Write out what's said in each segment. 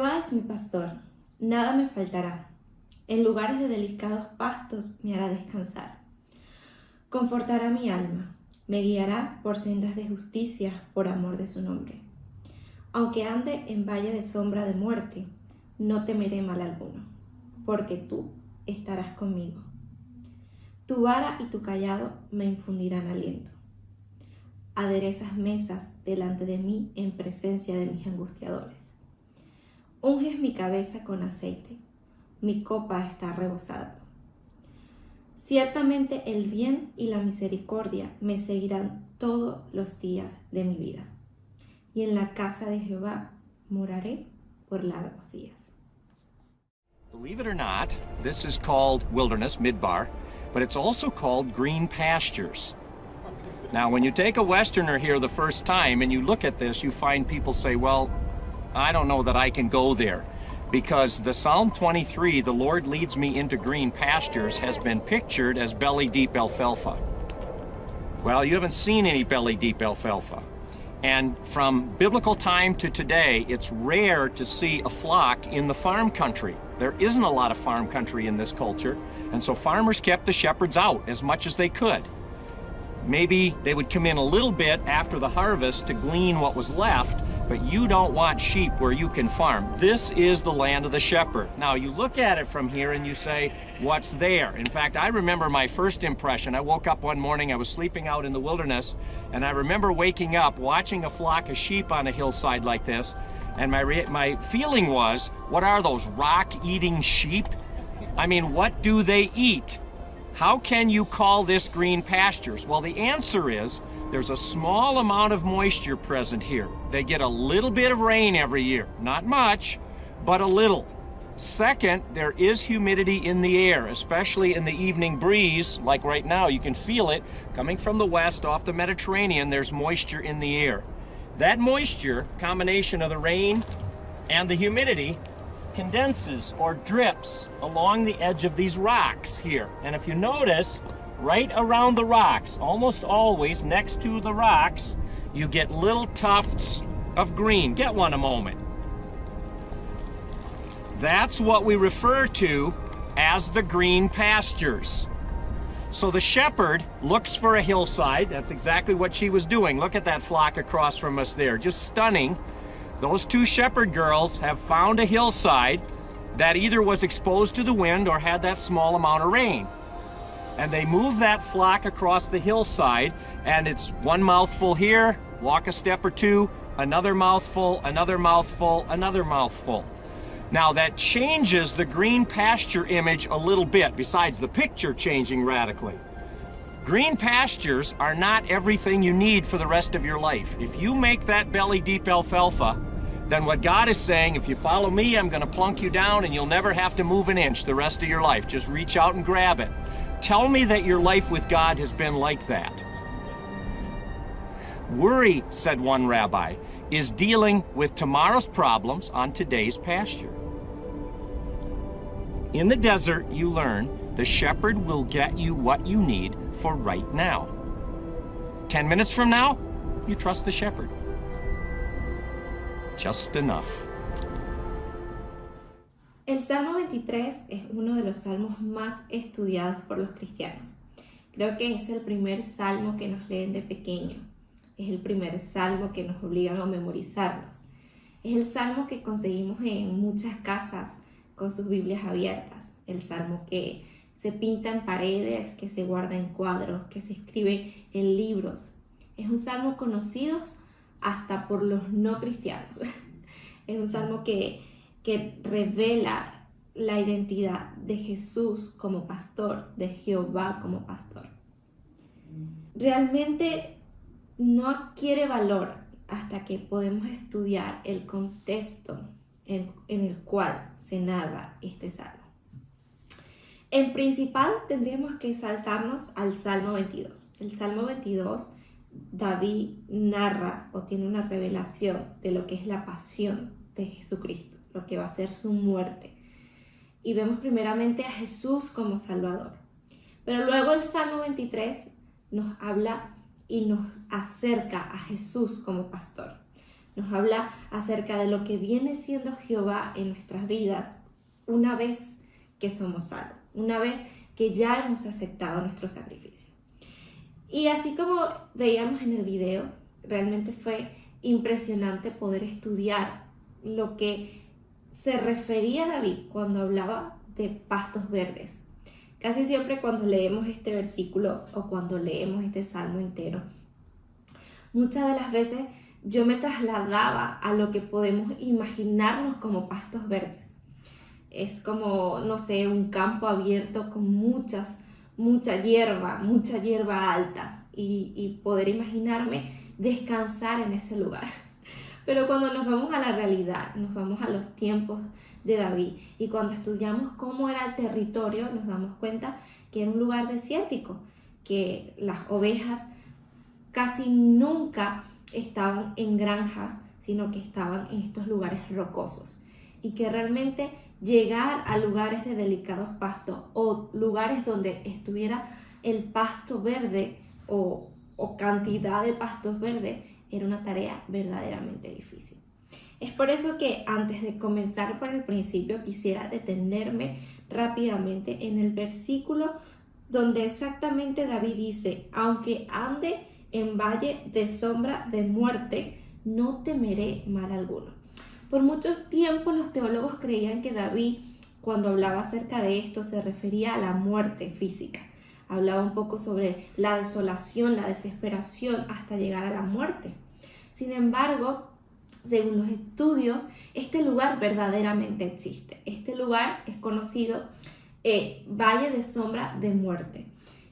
Jehová es mi pastor, nada me faltará. En lugares de delicados pastos me hará descansar. Confortará mi alma, me guiará por sendas de justicia por amor de su nombre. Aunque ande en valle de sombra de muerte, no temeré mal alguno, porque tú estarás conmigo. Tu vara y tu cayado me infundirán aliento. Aderezas mesas delante de mí en presencia de mis angustiadores. Unges mi cabeza con aceite, mi copa está rebosada. Ciertamente el bien y la misericordia me seguirán todos los días de mi vida, y en la casa de Jehová moraré por largos días. Believe it or not, this is called wilderness, midbar, but it's also called green pastures. Now, when you take a Westerner here the first time and you look at this, you find people say, well, I don't know that I can go there, because the Psalm 23, the Lord leads me into green pastures, has been pictured as belly deep alfalfa. Well, you haven't seen any belly deep alfalfa. And from biblical time to today, it's rare to see a flock in the farm country. There isn't a lot of farm country in this culture, and so farmers kept the shepherds out as much as they could. Maybe they would come in a little bit after the harvest to glean what was left, but you don't want sheep where you can farm. This is the land of the shepherd. Now, you look at it from here and you say, what's there? In fact, I remember my first impression. I woke up one morning, I was sleeping out in the wilderness, and I remember waking up, watching a flock of sheep on a hillside like this, and my feeling was, what are those, rock-eating sheep? I mean, what do they eat? How can you call this green pastures? Well, the answer is, there's a small amount of moisture present here. They get a little bit of rain every year. Not much, but a little. Second, there is humidity in the air, especially in the evening breeze. Like right now, you can feel it coming from the west off the Mediterranean. There's moisture in the air. That moisture, combination of the rain and the humidity, condenses or drips along the edge of these rocks here. And if you notice, right around the rocks, almost always next to the rocks, you get little tufts of green. Get one a moment. That's what we refer to as the green pastures. So the shepherd looks for a hillside. That's exactly what she was doing. Look at that flock across from us there. Just stunning. Those two shepherd girls have found a hillside that either was exposed to the wind or had that small amount of rain. And they move that flock across the hillside, and it's one mouthful here, walk a step or two, another mouthful, another mouthful, another mouthful. Now that changes the green pasture image a little bit, besides the picture changing radically. Green pastures are not everything you need for the rest of your life. If you make that belly deep alfalfa, then what God is saying, if you follow me, I'm going to plunk you down and you'll never have to move an inch the rest of your life. Just reach out and grab it. Tell me that your life with God has been like that. Worry, said one rabbi, is dealing with tomorrow's problems on today's pasture. In the desert, you learn the shepherd will get you what you need for right now. 10 minutes from now, you trust the shepherd. Just enough. El Salmo 23 es uno de los salmos más estudiados por los cristianos. Creo que es el primer salmo que nos leen de pequeño. Es el primer salmo que nos obligan a memorizarlos. Es el salmo que conseguimos en muchas casas con sus Biblias abiertas. El salmo que se pinta en paredes, que se guarda en cuadros, que se escribe en libros. Es un salmo conocido hasta por los no cristianos. Es un salmo que revela la identidad de Jesús como pastor, de Jehová como pastor. Realmente no adquiere valor hasta que podemos estudiar el contexto en el cual se narra este salmo. En principal tendríamos que saltarnos al Salmo 22. El Salmo 22, David narra o tiene una revelación de lo que es la pasión de Jesucristo, lo que va a ser su muerte. Y vemos primeramente a Jesús como Salvador. Pero luego el Salmo 23 nos habla y nos acerca a Jesús como pastor. Nos habla acerca de lo que viene siendo Jehová en nuestras vidas una vez que somos salvos, una vez que ya hemos aceptado nuestro sacrificio. Y así como veíamos en el video, realmente fue impresionante poder estudiar lo que se refería David cuando hablaba de pastos verdes. Casi siempre cuando leemos este versículo o cuando leemos este salmo entero, muchas de las veces yo me trasladaba a lo que podemos imaginarnos como pastos verdes. Es como, no sé, un campo abierto con mucha hierba alta y poder imaginarme descansar en ese lugar. Pero cuando nos vamos a la realidad, nos vamos a los tiempos de David y cuando estudiamos cómo era el territorio, nos damos cuenta que era un lugar desértico, que las ovejas casi nunca estaban en granjas, sino que estaban en estos lugares rocosos y que realmente llegar a lugares de delicados pastos o lugares donde estuviera el pasto verde o cantidad de pastos verdes era una tarea verdaderamente difícil. Es por eso que antes de comenzar por el principio quisiera detenerme rápidamente en el versículo donde exactamente David dice: aunque ande en valle de sombra de muerte, no temeré mal alguno. Por mucho tiempo los teólogos creían que David, cuando hablaba acerca de esto, se refería a la muerte física. Hablaba un poco sobre la desolación, la desesperación hasta llegar a la muerte. Sin embargo, según los estudios, este lugar verdaderamente existe. Este lugar es conocido Valle de Sombra de Muerte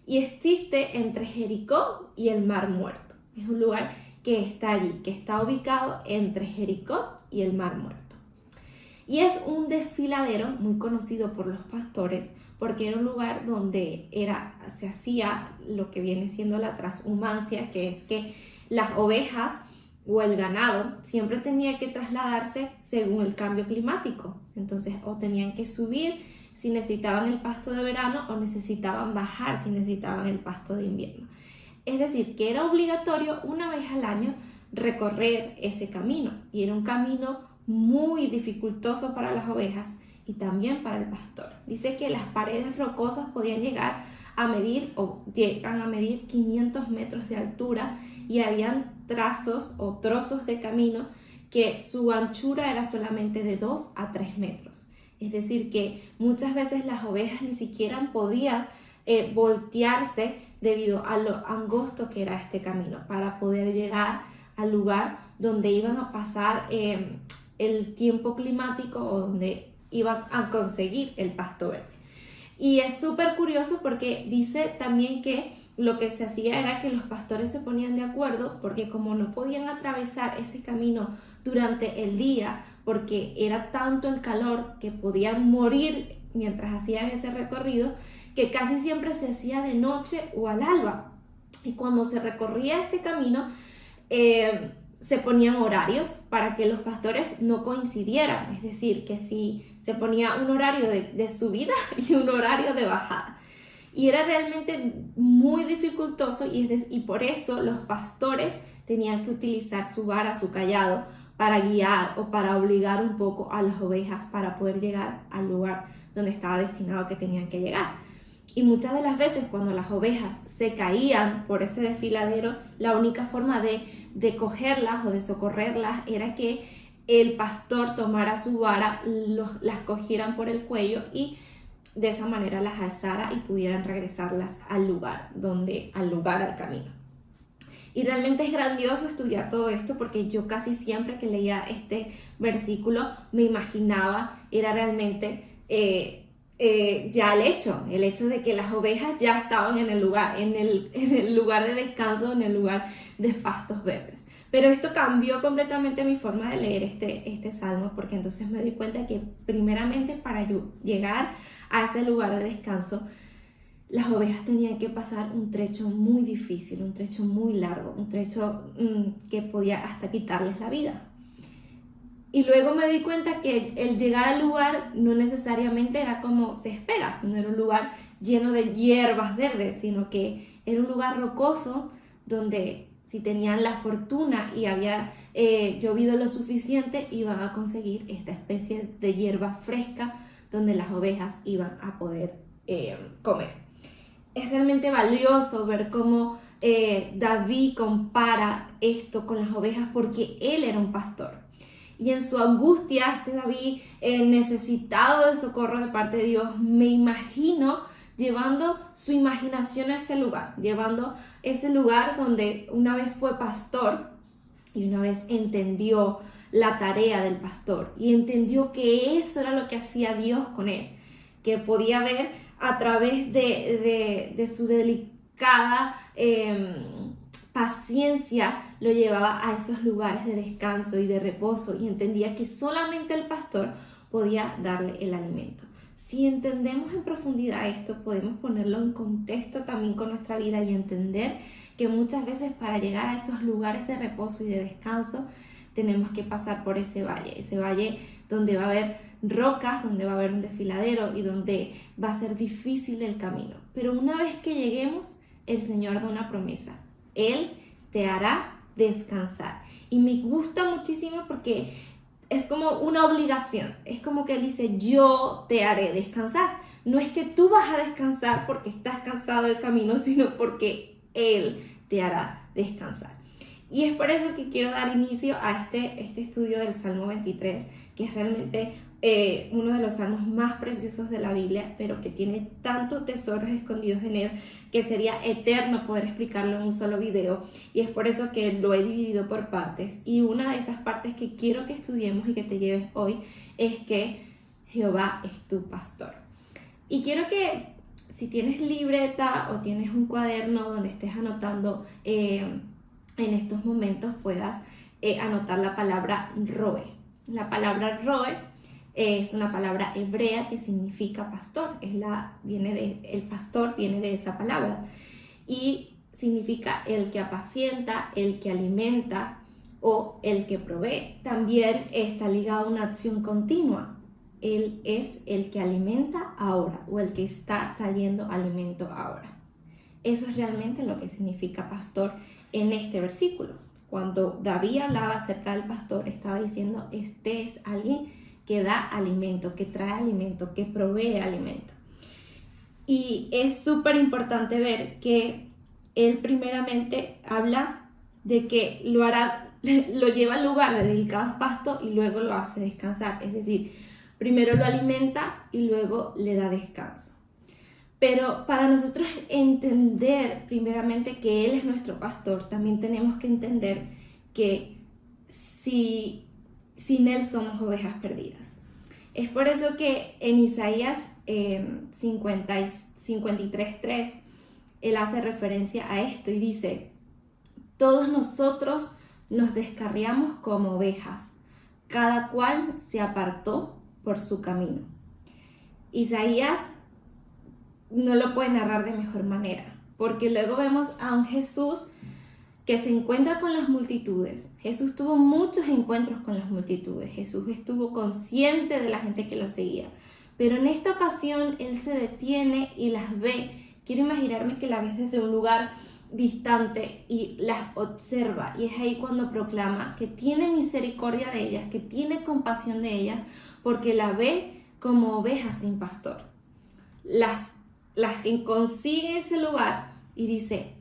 y existe entre Jericó y el Mar Muerto. Es un lugar que está allí, que está ubicado entre Jericó y el Mar Muerto. Y es un desfiladero muy conocido por los pastores porque era un lugar donde se hacía lo que viene siendo la transhumancia, que es que las ovejas o el ganado siempre tenía que trasladarse según el cambio climático. Entonces, o tenían que subir si necesitaban el pasto de verano o necesitaban bajar si necesitaban el pasto de invierno. Es decir, que era obligatorio una vez al año recorrer ese camino y era un camino muy dificultoso para las ovejas y también para el pastor. Dice que las paredes rocosas podían llegar a medir o llegan a medir 500 metros de altura y habían trazos o trozos de camino que su anchura era solamente de 2 a 3 metros. Es decir, que muchas veces las ovejas ni siquiera podían voltearse debido a lo angosto que era este camino para poder llegar al lugar donde iban a pasar el tiempo climático o donde iban a conseguir el pasto verde. Y es súper curioso porque dice también que lo que se hacía era que los pastores se ponían de acuerdo porque como no podían atravesar ese camino durante el día porque era tanto el calor que podían morir mientras hacían ese recorrido, que casi siempre se hacía de noche o al alba. Y cuando se recorría este camino, se ponían horarios para que los pastores no coincidieran, es decir, que si se ponía un horario de subida y un horario de bajada. Y era realmente muy dificultoso y por eso los pastores tenían que utilizar su vara, su cayado, para guiar o para obligar un poco a las ovejas para poder llegar al lugar donde estaba destinado que tenían que llegar. Y muchas de las veces cuando las ovejas se caían por ese desfiladero, la única forma de cogerlas o de socorrerlas era que el pastor tomara su vara, las cogieran por el cuello y de esa manera las alzara y pudieran regresarlas al lugar, al camino. Y realmente es grandioso estudiar todo esto porque yo casi siempre que leía este versículo me imaginaba, era realmente ya el hecho de que las ovejas ya estaban en el lugar de descanso, en el lugar de pastos verdes. Pero esto cambió completamente mi forma de leer este salmo porque entonces me di cuenta que primeramente para llegar a ese lugar de descanso, las ovejas tenían que pasar un trecho muy difícil, un trecho muy largo, un trecho que podía hasta quitarles la vida. Y luego me di cuenta que el llegar al lugar no necesariamente era como se espera, no era un lugar lleno de hierbas verdes, sino que era un lugar rocoso donde si tenían la fortuna y había llovido lo suficiente, iban a conseguir esta especie de hierba fresca donde las ovejas iban a poder comer. Es realmente valioso ver cómo David compara esto con las ovejas porque él era un pastor. Y en su angustia, David necesitado de socorro de parte de Dios, me imagino llevando su imaginación a ese lugar, llevando ese lugar donde una vez fue pastor y una vez entendió la tarea del pastor y entendió que eso era lo que hacía Dios con él, que podía ver a través de su delicada paciencia, lo llevaba a esos lugares de descanso y de reposo y entendía que solamente el pastor podía darle el alimento. Si entendemos en profundidad esto, podemos ponerlo en contexto también con nuestra vida y entender que muchas veces para llegar a esos lugares de reposo y de descanso tenemos que pasar por ese valle donde va a haber rocas, donde va a haber un desfiladero y donde va a ser difícil el camino. Pero una vez que lleguemos, el Señor da una promesa. Él te hará descansar. Y me gusta muchísimo porque es como una obligación. Es como que Él dice, yo te haré descansar. No es que tú vas a descansar porque estás cansado del camino, sino porque Él te hará descansar. Y es por eso que quiero dar inicio a este estudio del Salmo 23, que es realmente uno de los salmos más preciosos de la Biblia, pero que tiene tantos tesoros escondidos en él que sería eterno poder explicarlo en un solo video, y es por eso que lo he dividido por partes. Y una de esas partes que quiero que estudiemos y que te lleves hoy es que Jehová es tu pastor. Y quiero que si tienes libreta o tienes un cuaderno donde estés anotando en estos momentos puedas anotar la palabra roe. La palabra roe es una palabra hebrea que significa pastor. El pastor viene de esa palabra y significa el que apacienta, el que alimenta o el que provee. También está ligado a una acción continua. Él es el que alimenta ahora o el que está trayendo alimento ahora. Eso es realmente lo que significa pastor en este versículo. Cuando David hablaba acerca del pastor, estaba diciendo, este es alguien que da alimento, que trae alimento, que provee alimento. Y es súper importante ver que él primeramente habla de que lo lleva al lugar de delicados pastos y luego lo hace descansar. Es decir, primero lo alimenta y luego le da descanso. Pero para nosotros entender primeramente que Él es nuestro pastor, también tenemos que entender que sin Él somos ovejas perdidas. Es por eso que en Isaías 53:3 Él hace referencia a esto y dice, todos nosotros nos descarriamos como ovejas, cada cual se apartó por su camino. Isaías no lo puede narrar de mejor manera, porque luego vemos a un Jesús que se encuentra con las multitudes. Jesús tuvo muchos encuentros con las multitudes. Jesús estuvo consciente de la gente que lo seguía, pero en esta ocasión Él se detiene y las ve. Quiero imaginarme que la ves desde un lugar distante y las observa, y es ahí cuando proclama que tiene misericordia de ellas, que tiene compasión de ellas, porque la ve como ovejas sin pastor. Las que consigue ese lugar y dice,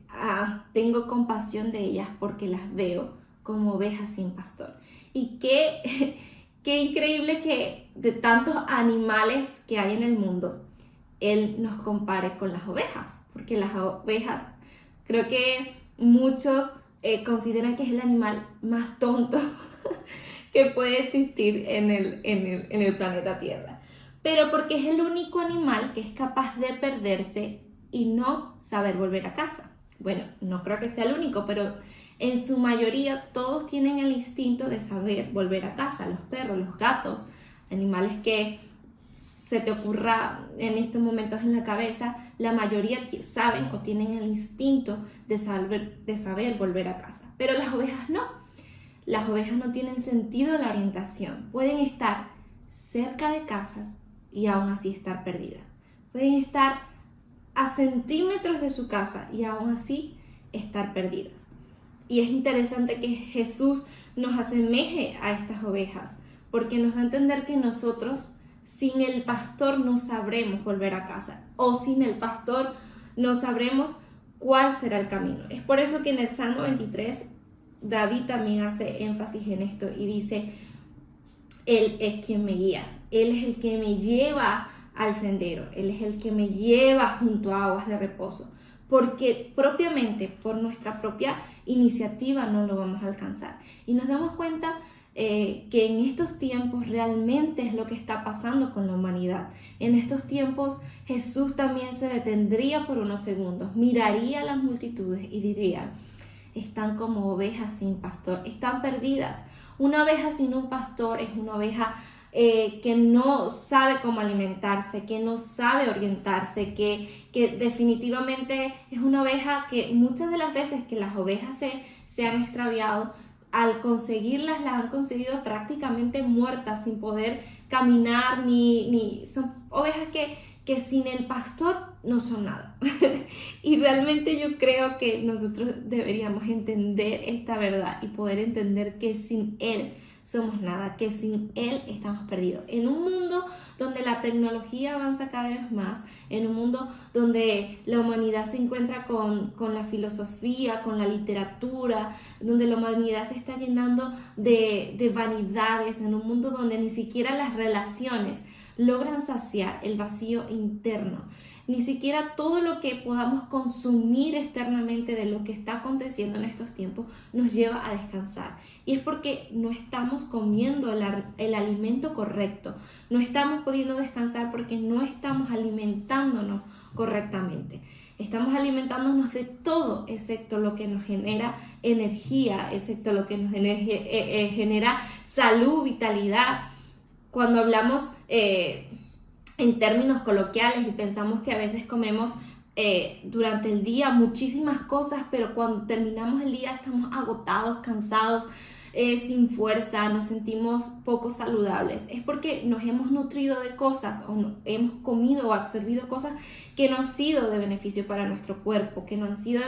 tengo compasión de ellas porque las veo como ovejas sin pastor. Y qué increíble que de tantos animales que hay en el mundo, Él nos compare con las ovejas, porque las ovejas, creo que muchos consideran que es el animal más tonto que puede existir en el planeta Tierra. Pero porque es el único animal que es capaz de perderse y no saber volver a casa. Bueno, no creo que sea el único, pero en su mayoría todos tienen el instinto de saber volver a casa. Los perros, los gatos, animales que se te ocurra en estos momentos en la cabeza, la mayoría saben o tienen el instinto de saber volver a casa. Pero las ovejas no. Las ovejas no tienen sentido de la orientación. Pueden estar cerca de casas y aún así estar perdidas. Pueden estar a centímetros de su casa y aún así estar perdidas. Y es interesante que Jesús nos asemeje a estas ovejas, porque nos da a entender que nosotros sin el pastor no sabremos volver a casa, o sin el pastor no sabremos cuál será el camino. Es por eso que en el Salmo 23 David también hace énfasis en esto y dice: Él es quien me guía, Él es el que me lleva al sendero, Él es el que me lleva junto a aguas de reposo, porque propiamente por nuestra propia iniciativa no lo vamos a alcanzar. Y nos damos cuenta que en estos tiempos realmente es lo que está pasando con la humanidad. En estos tiempos Jesús también se detendría por unos segundos, miraría a las multitudes y diría: están como ovejas sin pastor, están perdidas. Una oveja sin un pastor es una oveja que no sabe cómo alimentarse, que no sabe orientarse, que definitivamente es una oveja que muchas de las veces que las ovejas se han extraviado, al conseguirlas, las han conseguido prácticamente muertas, sin poder caminar, son ovejas que sin el pastor no son nada. Y realmente yo creo que nosotros deberíamos entender esta verdad y poder entender que sin Él somos nada, que sin Él estamos perdidos. En un mundo donde la tecnología avanza cada vez más, en un mundo donde la humanidad se encuentra con la filosofía, con la literatura, donde la humanidad se está llenando de vanidades, en un mundo donde ni siquiera las relaciones logran saciar el vacío interno. Ni siquiera todo lo que podamos consumir externamente de lo que está aconteciendo en estos tiempos nos lleva a descansar. Y es porque no estamos comiendo el alimento correcto. No estamos pudiendo descansar porque no estamos alimentándonos correctamente. Estamos alimentándonos de todo excepto lo que nos genera energía, excepto lo que nos genera salud, vitalidad. Cuando hablamos en términos coloquiales y pensamos que a veces comemos durante el día muchísimas cosas, pero cuando terminamos el día estamos agotados, cansados, sin fuerza, nos sentimos poco saludables. Es porque nos hemos nutrido de cosas o hemos comido o absorbido cosas que no han sido de beneficio para nuestro cuerpo, que no han sido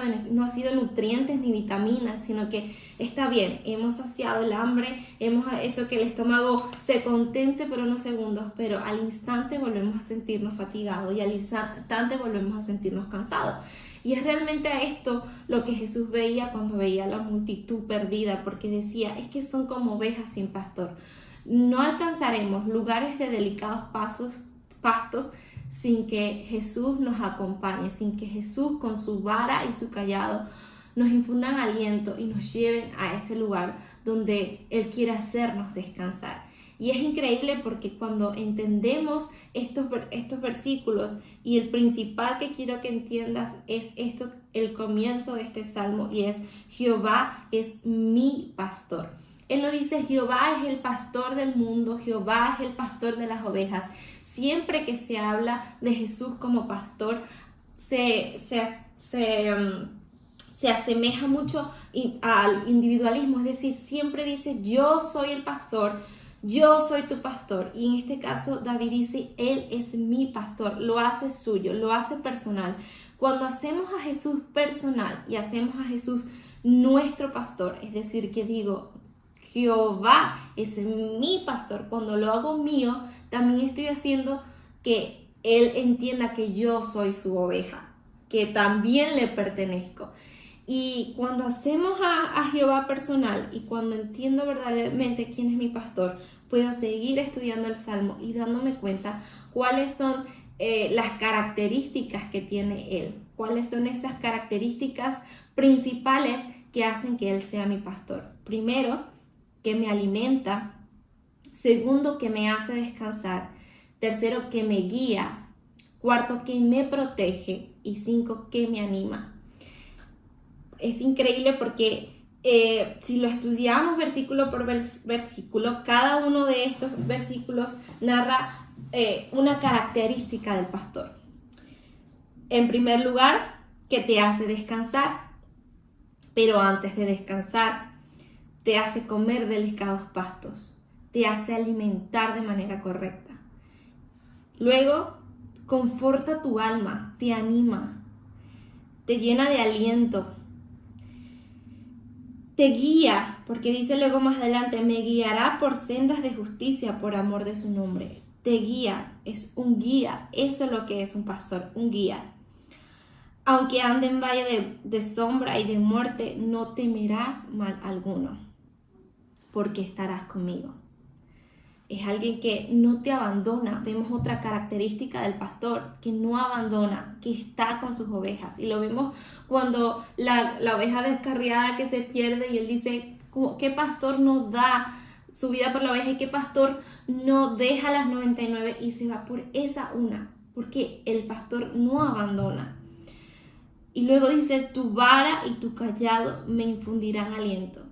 nutrientes ni vitaminas, sino que está bien, hemos saciado el hambre, hemos hecho que el estómago se contente por unos segundos, pero al instante volvemos a sentirnos fatigados y al instante volvemos a sentirnos cansados. Y es realmente a esto lo que Jesús veía cuando veía a la multitud perdida, porque decía: es que son como ovejas sin pastor. No alcanzaremos lugares de delicados pastos sin que Jesús nos acompañe, sin que Jesús con su vara y su cayado nos infundan aliento y nos lleven a ese lugar donde Él quiere hacernos descansar. Y es increíble porque cuando entendemos estos versículos, y el principal que quiero que entiendas es esto, el comienzo de este salmo, y es: Jehová es mi pastor. Él no dice Jehová es el pastor del mundo, Jehová es el pastor de las ovejas. Siempre que se habla de Jesús como pastor, se asemeja mucho al individualismo, es decir, siempre dice: yo soy el pastor, yo soy tu pastor. Y en este caso David dice: Él es mi pastor, lo hace suyo, lo hace personal. Cuando hacemos a Jesús personal y hacemos a Jesús nuestro pastor, es decir, que digo Jehová es mi pastor, cuando lo hago mío, también estoy haciendo que Él entienda que yo soy su oveja, que también le pertenezco. Y cuando hacemos a Jehová personal y cuando entiendo verdaderamente quién es mi pastor, puedo seguir estudiando el Salmo y dándome cuenta cuáles son las características que tiene Él, cuáles son esas características principales que hacen que Él sea mi pastor. Primero, que me alimenta. Segundo, que me hace descansar. Tercero, que me guía. Cuarto, que me protege. Y 5, que me anima. Es increíble porque si lo estudiamos versículo por versículo, cada uno de estos versículos narra una característica del pastor. En primer lugar, que te hace descansar, pero antes de descansar, te hace comer delicados pastos, te hace alimentar de manera correcta. Luego, conforta tu alma, te anima, te llena de aliento. te guía, porque dice luego más adelante, me guiará por sendas de justicia por amor de su nombre. Te guía, es un guía, eso es lo que es un pastor, un guía. Aunque ande en valle de sombra y de muerte, no temerás mal alguno, porque estarás conmigo. Es alguien que no te abandona. Vemos otra característica del pastor, que no abandona, que está con sus ovejas. Y lo vemos cuando la oveja descarriada que se pierde y él dice, ¿qué pastor no da su vida por la oveja? ¿Y qué pastor no deja las 99 y se va por esa una? Porque el pastor no abandona. Y luego dice, tu vara y tu callado me infundirán aliento.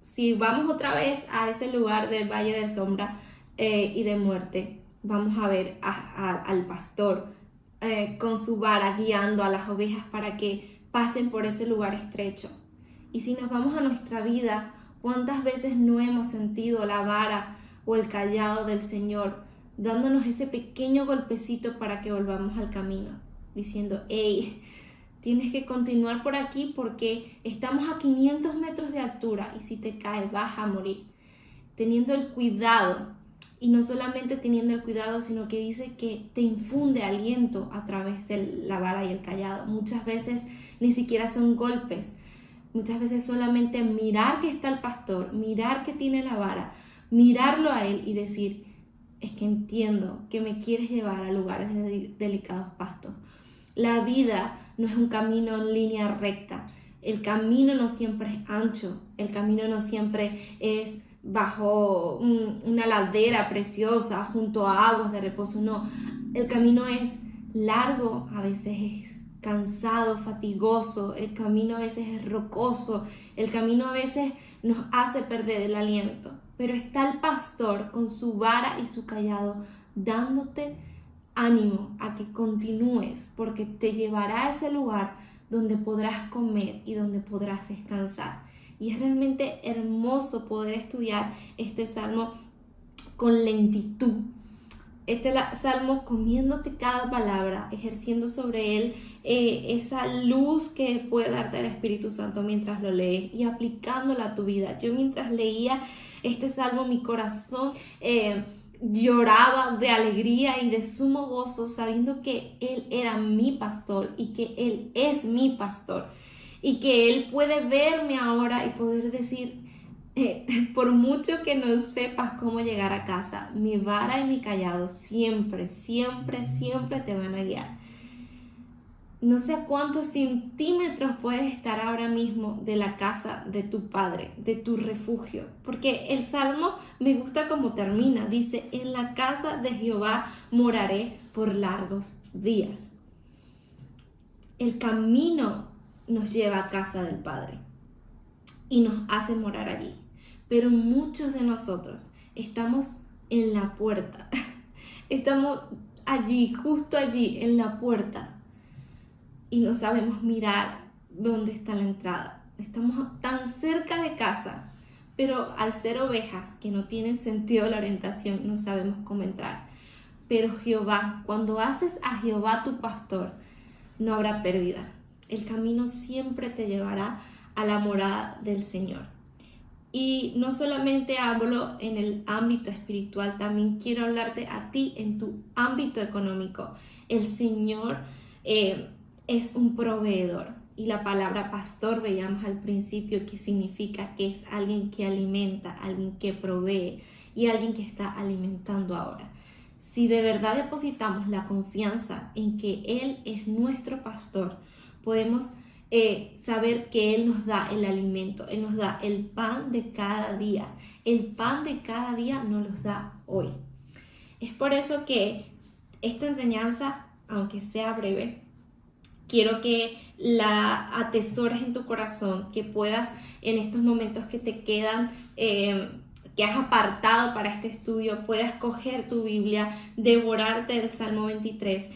Si vamos otra vez a ese lugar del valle de sombra y de muerte, vamos a ver al pastor con su vara guiando a las ovejas para que pasen por ese lugar estrecho. Y si nos vamos a nuestra vida, ¿cuántas veces no hemos sentido la vara o el callado del Señor dándonos ese pequeño golpecito para que volvamos al camino? Diciendo, hey, tienes que continuar por aquí porque estamos a 500 metros de altura y si te caes vas a morir. Teniendo el cuidado, y no solamente teniendo el cuidado, sino que dice que te infunde aliento a través de la vara y el callado. Muchas veces ni siquiera son golpes, muchas veces solamente mirar que está el pastor, mirar que tiene la vara, mirarlo a él y decir, es que entiendo que me quieres llevar a lugares de delicados pastos. La vida no es un camino en línea recta. El camino no siempre es ancho. El camino no siempre es bajo una ladera preciosa, junto a aguas de reposo. No, el camino es largo, a veces es cansado, fatigoso. El camino a veces es rocoso. El camino a veces nos hace perder el aliento. Pero está el pastor con su vara y su callado dándote ánimo a que continúes, porque te llevará a ese lugar donde podrás comer y donde podrás descansar. Y es realmente hermoso poder estudiar este salmo con lentitud. Este salmo comiéndote cada palabra, ejerciendo sobre él esa luz que puede darte el Espíritu Santo mientras lo lees y aplicándola a tu vida. Yo mientras leía este salmo, mi corazón lloraba de alegría y de sumo gozo, sabiendo que Él era mi pastor y que Él es mi pastor y que Él puede verme ahora y poder decir, por mucho que no sepas cómo llegar a casa, mi vara y mi callado siempre, siempre, siempre te van a guiar. No sé a cuántos centímetros puedes estar ahora mismo de la casa de tu padre, de tu refugio. Porque el salmo me gusta cómo termina. Dice, en la casa de Jehová moraré por largos días. El camino nos lleva a casa del Padre y nos hace morar allí. Pero muchos de nosotros estamos en la puerta. Estamos allí, justo allí, en la puerta. Y no sabemos mirar dónde está la entrada. Estamos tan cerca de casa, pero al ser ovejas que no tienen sentido de la orientación, no sabemos cómo entrar. Pero Jehová, cuando haces a Jehová tu pastor, no habrá pérdida. El camino siempre te llevará a la morada del Señor. Y no solamente hablo en el ámbito espiritual, también quiero hablarte a ti en tu ámbito económico. El Señor es un proveedor, y la palabra pastor veíamos al principio que significa que es alguien que alimenta, alguien que provee y alguien que está alimentando ahora. Si de verdad depositamos la confianza en que Él es nuestro pastor, podemos saber que Él nos da el alimento, Él nos da el pan de cada día. El pan de cada día nos los da hoy. Es por eso que esta enseñanza, aunque sea breve, quiero que la atesores en tu corazón, que puedas en estos momentos que te quedan, que has apartado para este estudio, puedas coger tu Biblia, devorarte el Salmo 23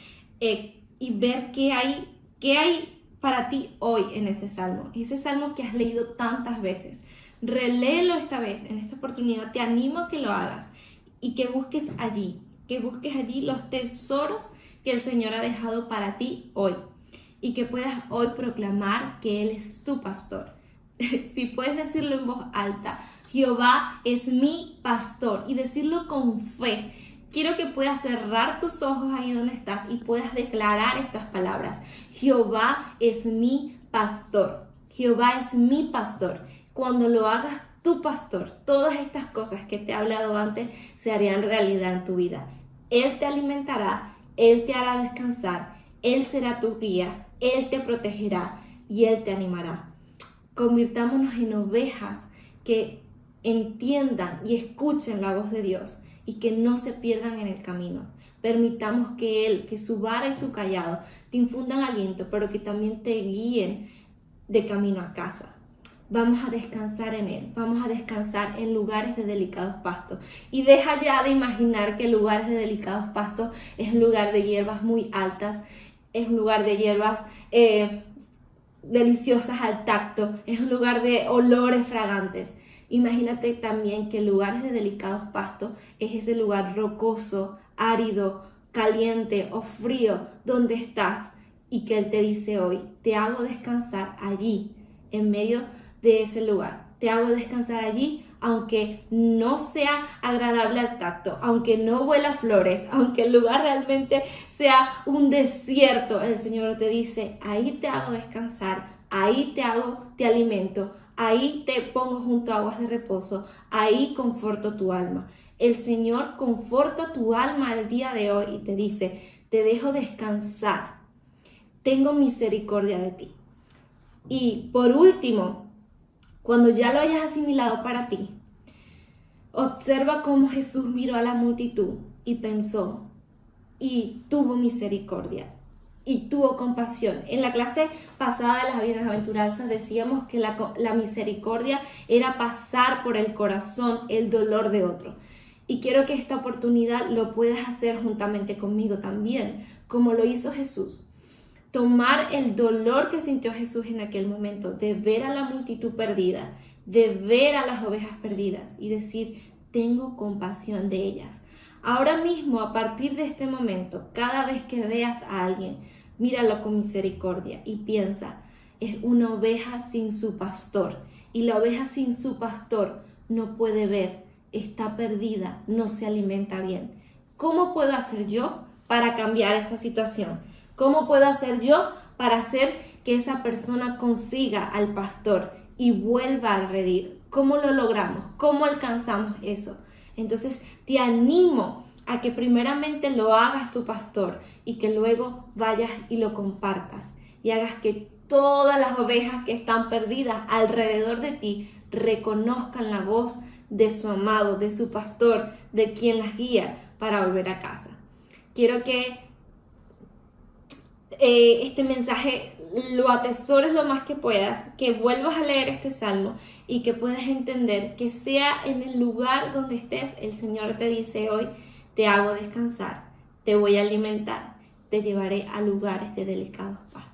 y ver qué hay para ti hoy en ese salmo. Ese salmo que has leído tantas veces. Reléelo esta vez, en esta oportunidad. Te animo a que lo hagas y que busques allí los tesoros que el Señor ha dejado para ti hoy. Y que puedas hoy proclamar que Él es tu pastor. si puedes decirlo en voz alta, Jehová es mi pastor, y decirlo con fe. Quiero que puedas cerrar tus ojos ahí donde estás y puedas declarar estas palabras. Jehová es mi pastor. Jehová es mi pastor. Cuando lo hagas tu pastor, todas estas cosas que te he hablado antes se harían realidad en tu vida. Él te alimentará, Él te hará descansar, Él será tu guía, Él te protegerá y Él te animará. Convirtámonos en ovejas que entiendan y escuchen la voz de Dios y que no se pierdan en el camino. Permitamos que Él, que su vara y su callado te infundan aliento, pero que también te guíen de camino a casa. Vamos a descansar en Él, vamos a descansar en lugares de delicados pastos. Y deja ya de imaginar que lugares de delicados pastos es un lugar de hierbas muy altas, es un lugar de hierbas deliciosas al tacto, es un lugar de olores fragantes. Imagínate también que lugares de delicados pastos es ese lugar rocoso, árido, caliente o frío donde estás, y que Él te dice hoy, te hago descansar allí, en medio de ese lugar. Te hago descansar allí, aunque no sea agradable al tacto, aunque no huela flores, aunque el lugar realmente sea un desierto. El Señor te dice, ahí te hago descansar, ahí te alimento, ahí te pongo junto a aguas de reposo, ahí conforto tu alma. El Señor conforta tu alma el día de hoy y te dice, te dejo descansar, tengo misericordia de ti. Y por último, cuando ya lo hayas asimilado para ti, observa cómo Jesús miró a la multitud y pensó y tuvo misericordia y tuvo compasión. En la clase pasada de las bienaventuranzas decíamos que la misericordia era pasar por el corazón el dolor de otro. Y quiero que esta oportunidad lo puedas hacer juntamente conmigo también, como lo hizo Jesús. Tomar el dolor que sintió Jesús en aquel momento, de ver a la multitud perdida, de ver a las ovejas perdidas y decir, tengo compasión de ellas. Ahora mismo, a partir de este momento, cada vez que veas a alguien, míralo con misericordia y piensa, es una oveja sin su pastor, y la oveja sin su pastor no puede ver, está perdida, no se alimenta bien. ¿Cómo puedo hacer yo para cambiar esa situación? ¿Cómo puedo hacer yo para hacer que esa persona consiga al pastor y vuelva al redil? ¿Cómo lo logramos? ¿Cómo alcanzamos eso? Entonces te animo a que primeramente lo hagas tu pastor y que luego vayas y lo compartas y hagas que todas las ovejas que están perdidas alrededor de ti reconozcan la voz de su amado, de su pastor, de quien las guía para volver a casa. Quiero que este mensaje lo atesores lo más que puedas, que vuelvas a leer este salmo y que puedas entender que sea en el lugar donde estés, el Señor te dice hoy, te hago descansar, te voy a alimentar, te llevaré a lugares de delicados pastos.